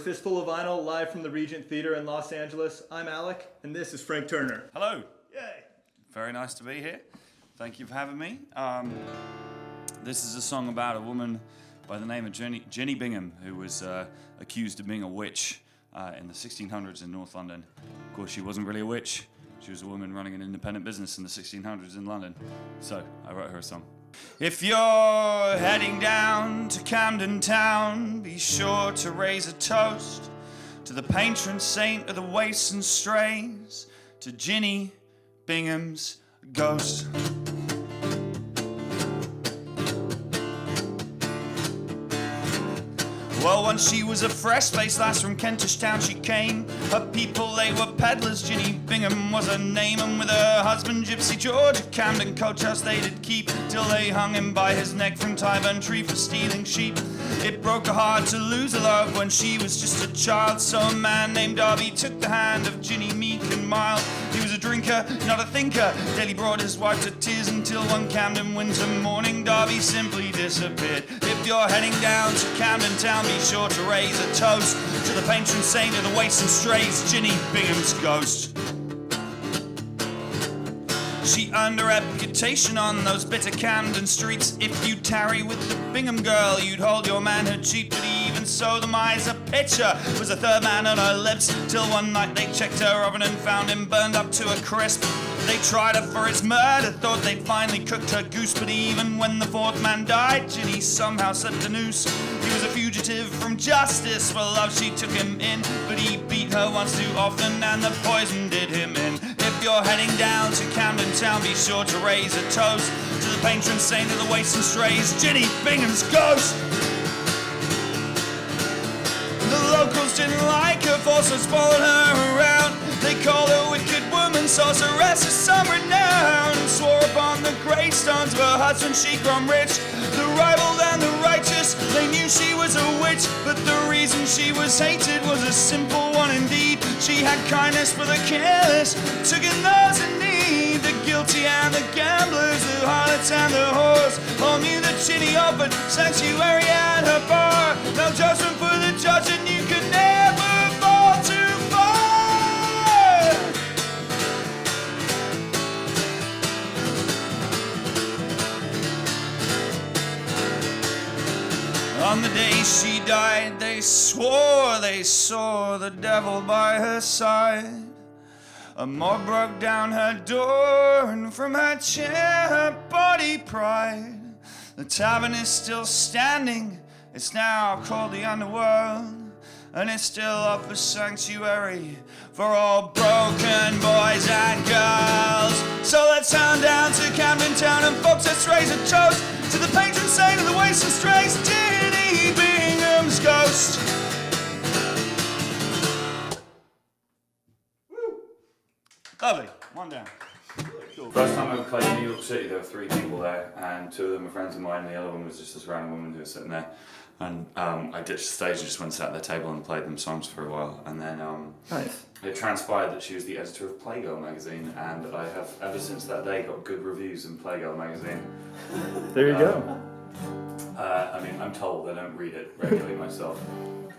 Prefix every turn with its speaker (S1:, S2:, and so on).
S1: Fistful of Vinyl, live from the Regent Theater in Los Angeles. I'm Alec, and this is Frank Turner.
S2: Hello.
S1: Yay!
S2: Very nice to be here. Thank you for having me. This is a song about a woman by the name of Jinny Bingham, who was accused of being a witch in the 1600s in North London. Of course, she wasn't really a witch. She was a woman running an independent business in the 1600s in London. So I wrote her a song. If you're heading down to Camden Town, be sure to raise a toast to the patron saint of the wastes and strays, to Jinny Bingham's ghost. Well, once she was a fresh-faced lass from Kentish town she came. Her people, they were peddlers, Jinny Bingham was her name. And with her husband, Gypsy George, at Camden coach house they did keep, till they hung him by his neck from Tyburn Tree for stealing sheep. It broke her heart to lose her love when she was just a child, so a man named Darby took the hand of Jinny meek and mild. He was a drinker, not a thinker, daily brought his wife to tears, until one Camden winter morning Darby simply disappeared. If you're heading down to Camden Town, be sure to raise a toast to the patron saint of the wastes and strays, Jinny Bingham's ghost. She earned a reputation on those bitter Camden streets. If you tarry with the Bingham girl, you'd hold your manhood cheap. But even so, the miser pitcher was a third man on her lips, till one night they checked her oven and found him burned up to a crisp. They tried her for his murder, thought they'd finally cooked her goose, but even when the fourth man died, Jinny somehow slipped a noose. He was a fugitive from justice, for love she took him in, but he beat her once too often and the poison did him in. If you're heading down to Camden Town, be sure to raise a toast to the patron saint of the wastes and strays, Jinny Bingham's ghost. The locals didn't like her, forces followed her around. They called her wicked woman, sorceress of some renown, and swore upon the gravestones of her husband she'd grown rich. The rival and the righteous, they knew she was a witch, but the reason she was hated was a simple one indeed. She had kindness for the careless, took in those in need. The guilty and the gamblers, the harlots and the whores, all knew that Jinny offered sanctuary at her bar. No judgment for the judge, and you could never fall too far. On the day she died, they swore they saw the devil by her side. A mob broke down her door, and from her chair her body pried. The tavern is still standing, it's now called the Underworld, and it still offers sanctuary for all broken boys and girls. So let's turn down to Camden Town, and folks, let's raise a toast to the patron saint of the wastes and strays, Jinny Bingham's ghost. Woo. Lovely. One down. Cool.
S3: First time I ever played in New York City, there were 3 people there, and 2 of them were friends of mine, and the other one was just this random woman who was sitting there. And I ditched the stage and just went and sat at the table and played them songs for a while. And then
S1: Nice.
S3: it transpired that she was the editor of Playgirl magazine, and I have, ever since that day, got good reviews in Playgirl magazine.
S1: There you go.
S3: I mean, I'm told, I don't read it regularly myself.